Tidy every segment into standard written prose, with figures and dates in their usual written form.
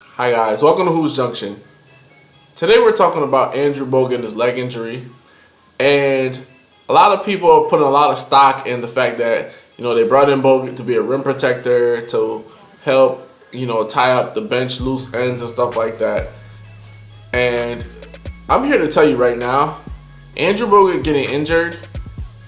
Hi guys, welcome to Hoops Junction. Today we're talking about Andrew Bogut and his leg injury, and a lot of people are putting a lot of stock in the fact that they brought in Bogut to be a rim protector to help tie up the bench loose ends and stuff like that. And I'm here to tell you right now, Andrew Bogut getting injured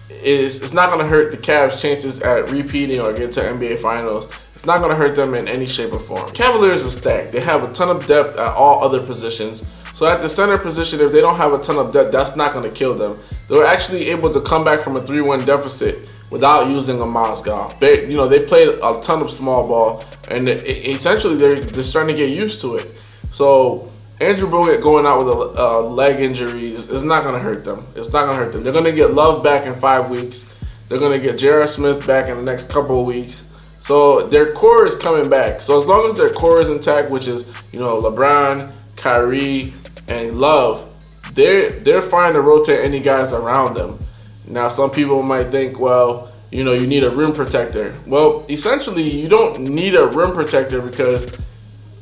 it's not going to hurt the Cavs' chances at repeating or getting to NBA Finals. It's not going to hurt them in any shape or form. Cavaliers are stacked. They have a ton of depth at all other positions. So at the center position, if they don't have a ton of depth, that's not going to kill them. They were actually able to come back from a 3-1 deficit without using a Mozgov. They played a ton of small ball, and essentially they're starting to get used to it. So Andrew Bogut going out with a leg injury is not going to hurt them. It's not going to hurt them. They're going to get Love back in 5 weeks. They're going to get J.R. Smith back in the next couple of weeks. So their core is coming back. So as long as their core is intact, which is LeBron, Kyrie, and Love, they're fine to rotate any guys around them. Now some people might think, well, you need a rim protector. Well, essentially you don't need a rim protector because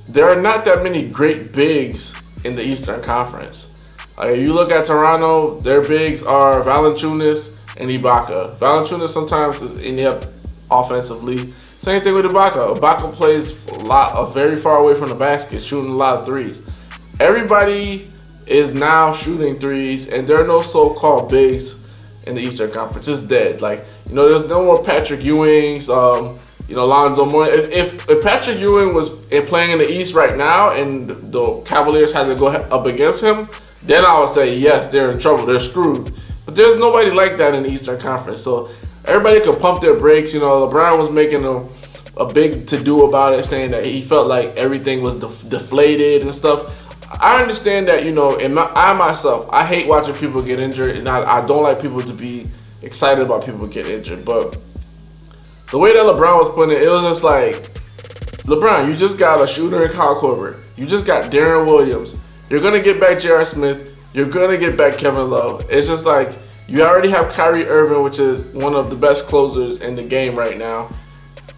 there are not that many great bigs in the Eastern Conference. If you look at Toronto, their bigs are Valanciunas and Ibaka. Valanciunas sometimes is inept offensively. Same thing with Ibaka. Ibaka plays very far away from the basket, shooting a lot of threes. Everybody is now shooting threes, and there are no so-called bigs in the Eastern Conference. It's dead. There's no more Patrick Ewings, Lonzo Moore. If Patrick Ewing was playing in the East right now and the Cavaliers had to go up against him, then I would say, yes, they're in trouble. They're screwed. But there's nobody like that in the Eastern Conference. So everybody could pump their brakes. LeBron was making a big to-do about it, saying that he felt like everything was deflated and stuff. I understand that, I hate watching people get injured, and I don't like people to be excited about people get injured. But the way that LeBron was putting it was just like, LeBron, you just got a shooter in Kyle Korver. You just got Darren Williams. You're going to get back J.R. Smith. You're going to get back Kevin Love. It's just like, you already have Kyrie Irving, which is one of the best closers in the game right now.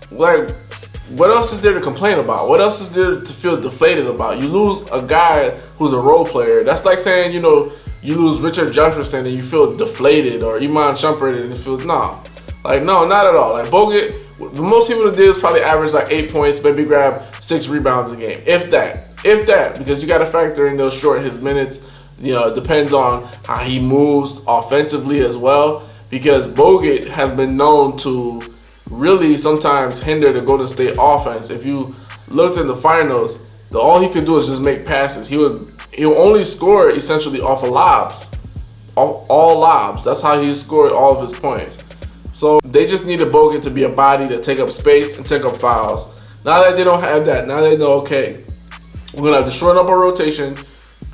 What else is there to complain about? What else is there to feel deflated about? You lose a guy who's a role player. That's like saying, you lose Richard Jefferson and you feel deflated, or Iman Shumpert and you feel, no, not at all. Bogut, the most people did is probably average 8 points, maybe grab 6 rebounds a game. If that, because you got to factor in those short his minutes. It depends on how he moves offensively as well, because Bogut has been known to really sometimes hinder the Golden State offense. If you looked in the finals, all he could do is just make passes. He'll only score essentially off of lobs, all lobs. That's how he scored all of his points. So they just needed Bogut to be a body to take up space and take up fouls. Now that they don't have that, now they know, okay, we're going to have to shorten up our rotation.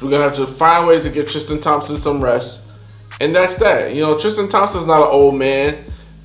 We're going to have to find ways to get Tristan Thompson some rest. And that's that. Tristan Thompson's not an old man.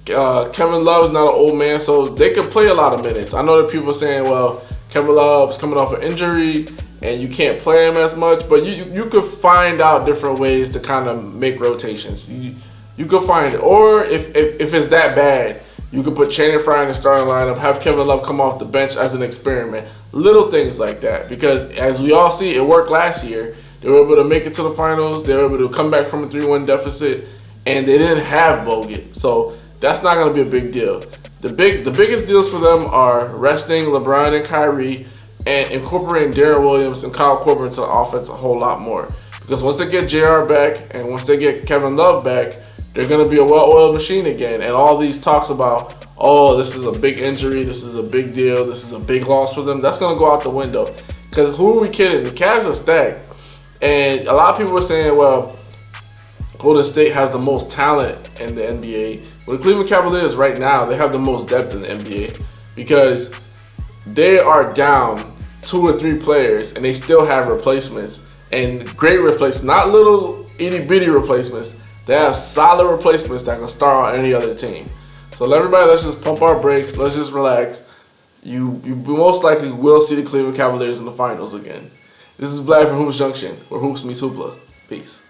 Kevin Love's not an old man, so they could play a lot of minutes. I know that people are saying, well, Kevin Love's coming off an injury and you can't play him as much, but you could find out different ways to kind of make rotations. You could find it. Or if it's that bad, you could put Channing Frye in the starting lineup, have Kevin Love come off the bench as an experiment. Little things like that. Because as we all see, it worked last year. They were able to make it to the finals. They were able to come back from a 3-1 deficit, and they didn't have Bogut. So that's not going to be a big deal. The biggest deals for them are resting LeBron and Kyrie and incorporating Darren Williams and Kyle Korver into the offense a whole lot more. Because once they get JR back and once they get Kevin Love back, they're going to be a well-oiled machine again. And all these talks about, oh, this is a big injury, this is a big deal, this is a big loss for them, that's going to go out the window. Because who are we kidding? The Cavs are stacked. And a lot of people are saying, well, Golden State has the most talent in the NBA. Well, the Cleveland Cavaliers right now, they have the most depth in the NBA because they are down 2 or 3 players and they still have replacements, and great replacements, not little itty-bitty replacements. They have solid replacements that can start on any other team. So everybody, let's just pump our brakes. Let's just relax. You most likely will see the Cleveland Cavaliers in the finals again. This is Vlad from Hoops Junction, where hoops meets hoopla. Peace.